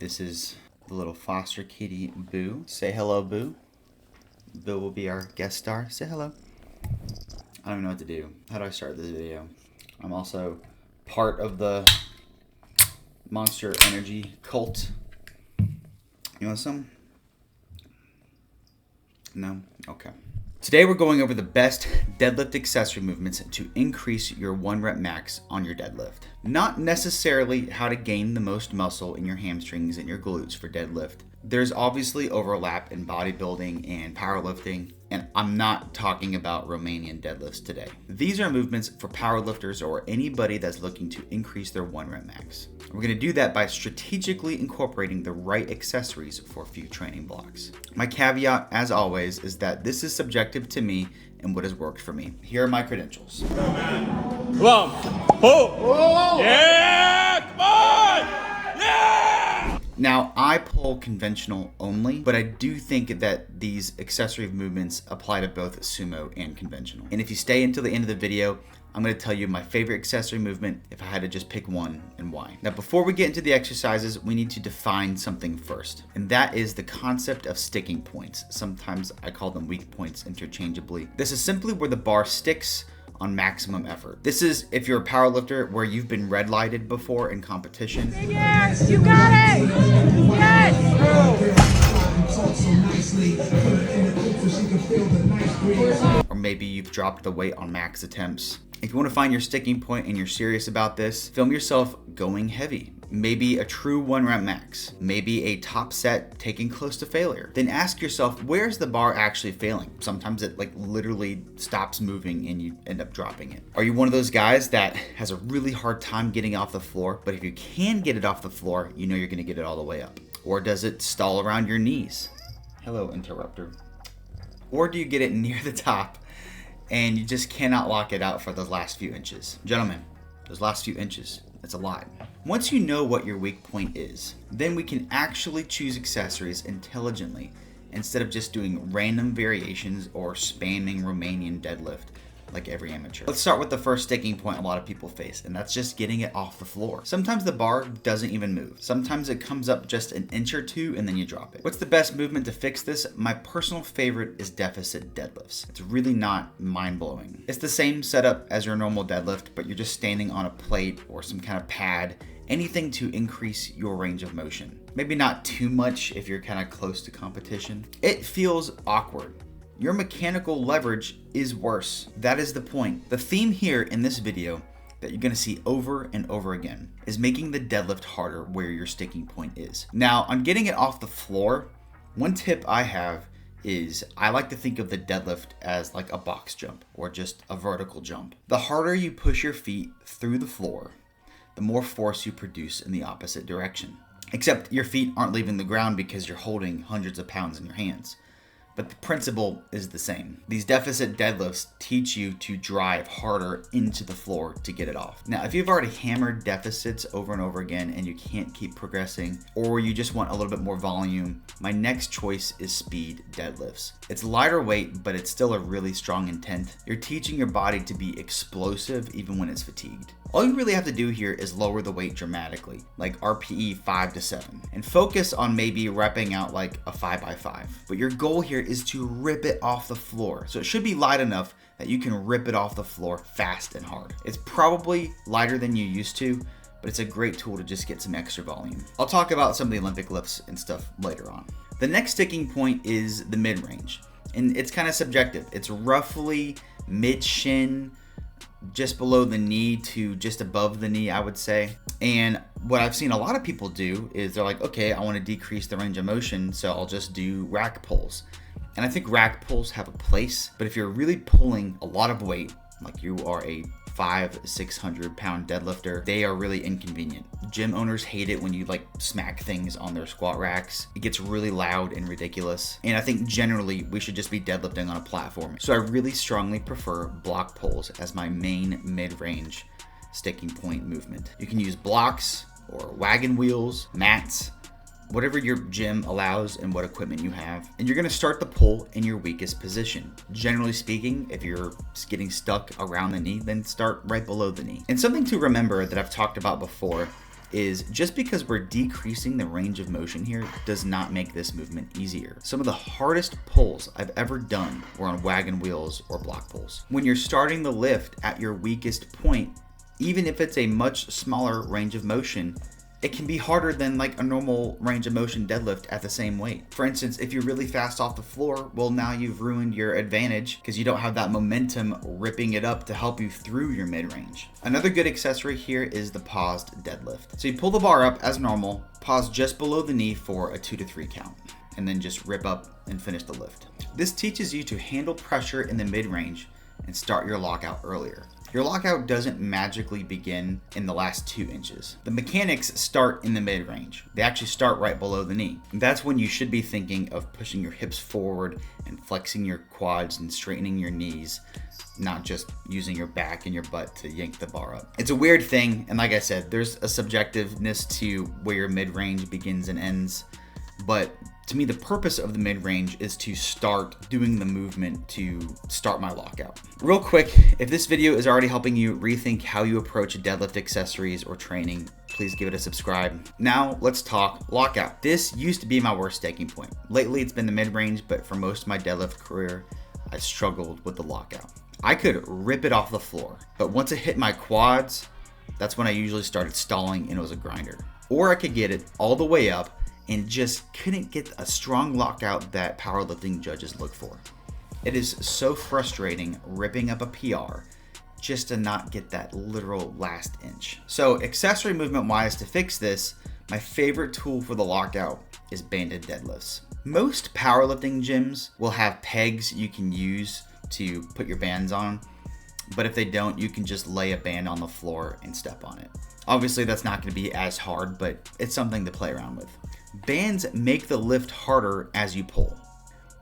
This is the little foster kitty, Boo. Say hello, Boo. Boo will be our guest star. Say hello. I don't even know what to do. How do I start this video? I'm also part of the Monster Energy cult. You want some? No? Okay. Today we're going over the best deadlift accessory movements to increase your 1 rep max on your deadlift. Not necessarily how to gain the most muscle in your hamstrings and your glutes for deadlift. There's obviously overlap in bodybuilding and powerlifting, and I'm not talking about Romanian deadlifts today. These are movements for powerlifters or anybody that's looking to increase their 1 rep max. We're going to do that by strategically incorporating the right accessories for a few training blocks. My caveat, as always, is that this is subjective to me and what has worked for me. Here are my credentials. Come on. Pull. Yeah, come on. Yeah. Now, I pull conventional only, but I do think that these accessory movements apply to both sumo and conventional. And if you stay until the end of the video, I'm going to tell you my favorite accessory movement if I had to just pick one and why. Now, before we get into the exercises, we need to define something first, and that is the concept of sticking points. Sometimes I call them weak points interchangeably. This is simply where the bar sticks on maximum effort. This is if you're a powerlifter where you've been red lighted before in competition. Yes, you got it! Yes! Or maybe you've dropped the weight on max attempts. If you want to find your sticking point and you're serious about this, film yourself going heavy. Maybe a true 1 rep max. Maybe a top set taking close to failure. Then ask yourself, where's the bar actually failing? Sometimes it literally stops moving and you end up dropping it. Are you one of those guys that has a really hard time getting off the floor, but if you can get it off the floor, you know you're gonna get it all the way up? Or does it stall around your knees? Hello, interrupter. Or do you get it near the top and you just cannot lock it out for those last few inches? Gentlemen, those last few inches, it's a lot. Once you know what your weak point is, then we can actually choose accessories intelligently instead of just doing random variations or spamming Romanian deadlift like every amateur. Let's start with the first sticking point a lot of people face, and that's just getting it off the floor. Sometimes the bar doesn't even move. Sometimes it comes up just an inch or two and then you drop it. What's the best movement to fix this? My personal favorite is deficit deadlifts. It's really not mind-blowing. It's the same setup as your normal deadlift, but you're just standing on a plate or some kind of pad, anything to increase your range of motion. Maybe not too much if you're kind of close to competition. It feels awkward. Your mechanical leverage is worse. That is the point. The theme here in this video that you're gonna see over and over again is making the deadlift harder where your sticking point is. Now, on getting it off the floor, one tip I have is I like to think of the deadlift as like a box jump or just a vertical jump. The harder you push your feet through the floor, the more force you produce in the opposite direction. Except your feet aren't leaving the ground because you're holding hundreds of pounds in your hands. But the principle is the same. These deficit deadlifts teach you to drive harder into the floor to get it off. Now, if you've already hammered deficits over and over again and you can't keep progressing, or you just want a little bit more volume, my next choice is speed deadlifts. It's lighter weight, but it's still a really strong intent. You're teaching your body to be explosive even when it's fatigued. All you really have to do here is lower the weight dramatically, like RPE 5 to 7, and focus on maybe repping out like a 5x5. But your goal here is to rip it off the floor. So it should be light enough that you can rip it off the floor fast and hard. It's probably lighter than you used to, but it's a great tool to just get some extra volume. I'll talk about some of the Olympic lifts and stuff later on. The next sticking point is the mid-range, and it's kind of subjective. It's roughly mid-shin, just below the knee to just above the knee, I would say. And what I've seen a lot of people do is they're like, okay, I want to decrease the range of motion, so I'll just do rack pulls. And I think rack pulls have a place, but if you're really pulling a lot of weight, like you are a 500-600 pound deadlifter, they are really inconvenient. Gym owners hate it when you smack things on their squat racks. It gets really loud and ridiculous. And I think generally we should just be deadlifting on a platform. So I really strongly prefer block pulls as my main mid-range sticking point movement. You can use blocks or wagon wheels, mats, whatever your gym allows and what equipment you have. And you're gonna start the pull in your weakest position. Generally speaking, if you're getting stuck around the knee, then start right below the knee. And something to remember that I've talked about before is just because we're decreasing the range of motion here does not make this movement easier. Some of the hardest pulls I've ever done were on wagon wheels or block pulls. When you're starting the lift at your weakest point, even if it's a much smaller range of motion, it can be harder than like a normal range of motion deadlift at the same weight. For instance, if you're really fast off the floor, well, now you've ruined your advantage because you don't have that momentum ripping it up to help you through your mid-range. Another good accessory here is the paused deadlift. So you pull the bar up as normal, pause just below the knee for a 2 to 3 count, and then just rip up and finish the lift. This teaches you to handle pressure in the mid-range and start your lockout earlier. Your lockout doesn't magically begin in the last 2 inches. The mechanics start in the mid-range. They actually start right below the knee. That's when you should be thinking of pushing your hips forward and flexing your quads and straightening your knees, not just using your back and your butt to yank the bar up. It's a weird thing, and like I said, there's a subjectiveness to where your mid-range begins and ends, but to me, the purpose of the mid-range is to start doing the movement to start my lockout. Real quick, if this video is already helping you rethink how you approach deadlift accessories or training, please give it a subscribe. Now let's talk lockout. This used to be my worst sticking point. Lately it's been the mid-range, but for most of my deadlift career, I struggled with the lockout. I could rip it off the floor, but once it hit my quads, that's when I usually started stalling and it was a grinder. Or I could get it all the way up and just couldn't get a strong lockout that powerlifting judges look for. It is so frustrating ripping up a PR just to not get that literal last inch. So accessory movement wise, to fix this, my favorite tool for the lockout is banded deadlifts. Most powerlifting gyms will have pegs you can use to put your bands on, but if they don't, you can just lay a band on the floor and step on it. Obviously that's not going to be as hard, but it's something to play around with. Bands make the lift harder as you pull.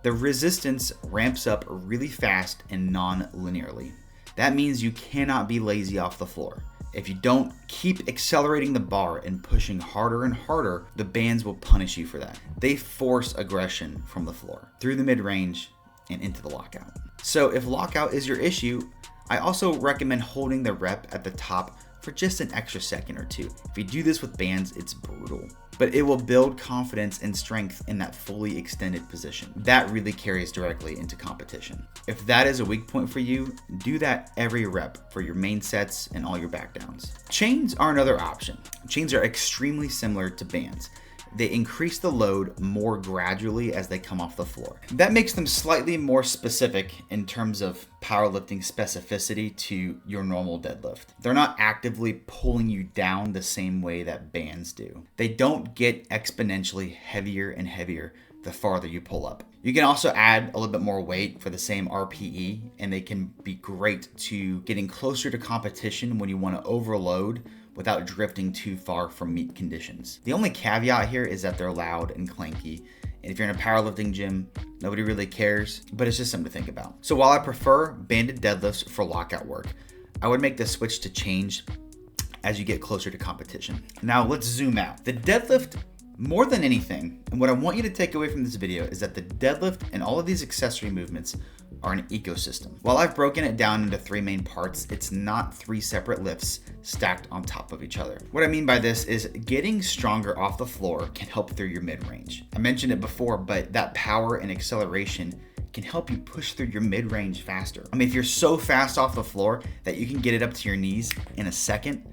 The resistance ramps up really fast and non-linearly. That means you cannot be lazy off the floor. If you don't keep accelerating the bar and pushing harder and harder, the bands will punish you for that. They force aggression from the floor through the mid-range and into the lockout. So if lockout is your issue, I also recommend holding the rep at the top for just an extra second or two. If you do this with bands, it's brutal, but it will build confidence and strength in that fully extended position. That really carries directly into competition. If that is a weak point for you, do that every rep for your main sets and all your back downs. Chains are another option. Chains are extremely similar to bands. They increase the load more gradually as they come off the floor. That makes them slightly more specific in terms of powerlifting specificity to your normal deadlift. They're not actively pulling you down the same way that bands do. They don't get exponentially heavier and heavier the farther you pull up. You can also add a little bit more weight for the same RPE, and they can be great to getting closer to competition when you want to overload without drifting too far from meet conditions. The only caveat here is that they're loud and clanky. And if you're in a powerlifting gym, nobody really cares, but it's just something to think about. So while I prefer banded deadlifts for lockout work, I would make the switch to change as you get closer to competition. Now let's zoom out. The deadlift, more than anything, and what I want you to take away from this video is that the deadlift and all of these accessory movements are an ecosystem. While I've broken it down into 3 main parts, it's not 3 separate lifts stacked on top of each other. What I mean by this is getting stronger off the floor can help through your mid-range. I mentioned it before, but that power and acceleration can help you push through your mid-range faster. I mean, if you're so fast off the floor that you can get it up to your knees in a second,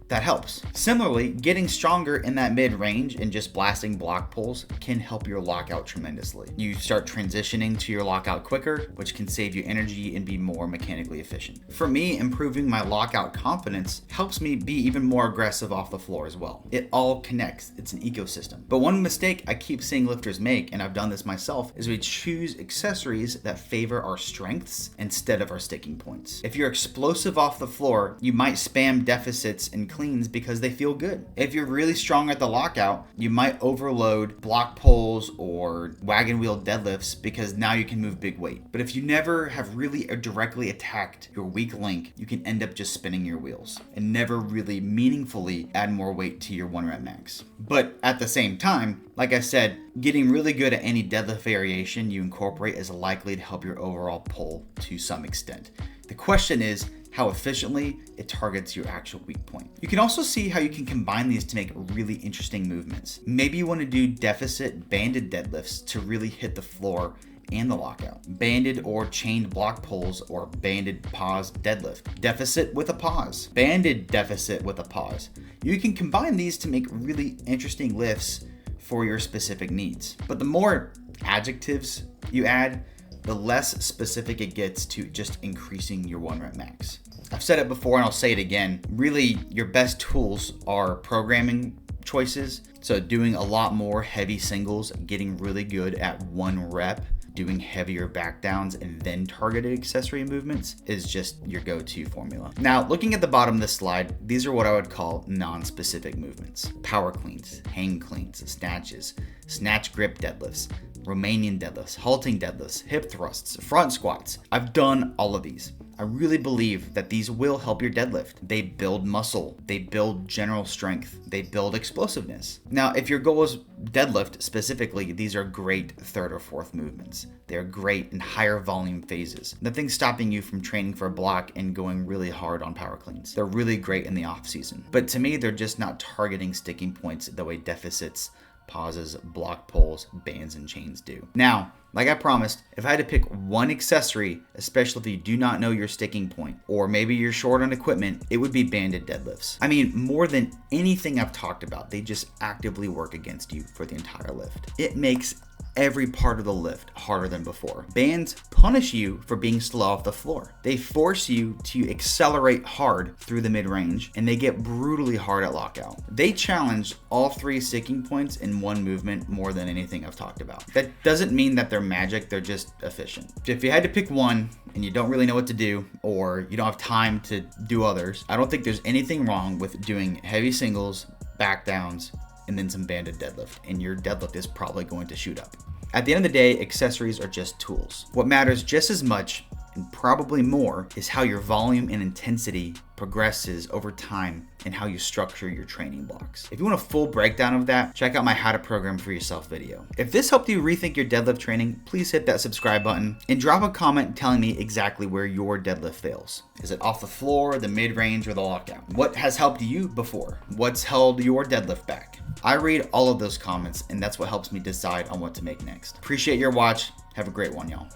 that helps. Similarly, getting stronger in that mid-range and just blasting block pulls can help your lockout tremendously. You start transitioning to your lockout quicker, which can save you energy and be more mechanically efficient. For me, improving my lockout confidence helps me be even more aggressive off the floor as well. It all connects. It's an ecosystem. But one mistake I keep seeing lifters make, and I've done this myself, is we choose accessories that favor our strengths instead of our sticking points. If you're explosive off the floor, you might spam deficits and cleans because they feel good. If you're really strong at the lockout, you might overload block pulls or wagon wheel deadlifts because now you can move big weight. But if you never have really directly attacked your weak link, you can end up just spinning your wheels and never really meaningfully add more weight to your 1 rep max. But at the same time, like I said, getting really good at any deadlift variation you incorporate is likely to help your overall pull to some extent. The question is, how efficiently it targets your actual weak point. You can also see how you can combine these to make really interesting movements. Maybe you want to do deficit banded deadlifts to really hit the floor and the lockout. Banded or chained block pulls or banded pause deadlift. Deficit with a pause. Banded deficit with a pause. You can combine these to make really interesting lifts for your specific needs. But the more adjectives you add, the less specific it gets to just increasing your 1 rep max. I've said it before and I'll say it again. Really, your best tools are programming choices. So doing a lot more heavy singles, getting really good at 1 rep, doing heavier back downs and then targeted accessory movements is just your go-to formula. Now, looking at the bottom of this slide, these are what I would call non-specific movements. Power cleans, hang cleans, snatches, snatch grip deadlifts, Romanian deadlifts, halting deadlifts, hip thrusts, front squats. I've done all of these. I really believe that these will help your deadlift. They build muscle, they build general strength, they build explosiveness. Now, if your goal is deadlift specifically, these are great 3rd or 4th movements. They're great in higher volume phases. Nothing's stopping you from training for a block and going really hard on power cleans. They're really great in the off season. But to me, they're just not targeting sticking points the way deficits, pauses, block pulls, bands, and chains do. Now, like I promised, if I had to pick one accessory, especially if you do not know your sticking point, or maybe you're short on equipment, it would be banded deadlifts. I mean, more than anything I've talked about, they just actively work against you for the entire lift. It makes every part of the lift harder than before. Bands punish you for being slow off the floor. They force you to accelerate hard through the mid-range, and they get brutally hard at lockout. They challenge all 3 sticking points in one movement more than anything I've talked about. That doesn't mean that they're magic, they're just efficient. If you had to pick one and you don't really know what to do, or you don't have time to do others, I don't think there's anything wrong with doing heavy singles, back downs, and then some banded deadlift, and your deadlift is probably going to shoot up. At the end of the day, accessories are just tools. What matters just as much, and probably more, is how your volume and intensity progresses over time and how you structure your training blocks. If you want a full breakdown of that, check out my How to Program for Yourself video. If this helped you rethink your deadlift training, please hit that subscribe button and drop a comment telling me exactly where your deadlift fails. Is it off the floor, the mid-range, or the lockout? What has helped you before? What's held your deadlift back? I read all of those comments, and that's what helps me decide on what to make next. Appreciate your watch. Have a great one, y'all.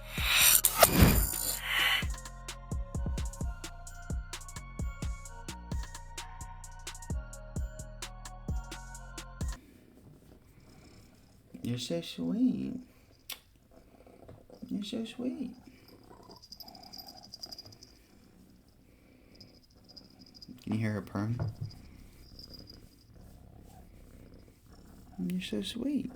You're so sweet. You're so sweet. Can you hear her purring? You're so sweet.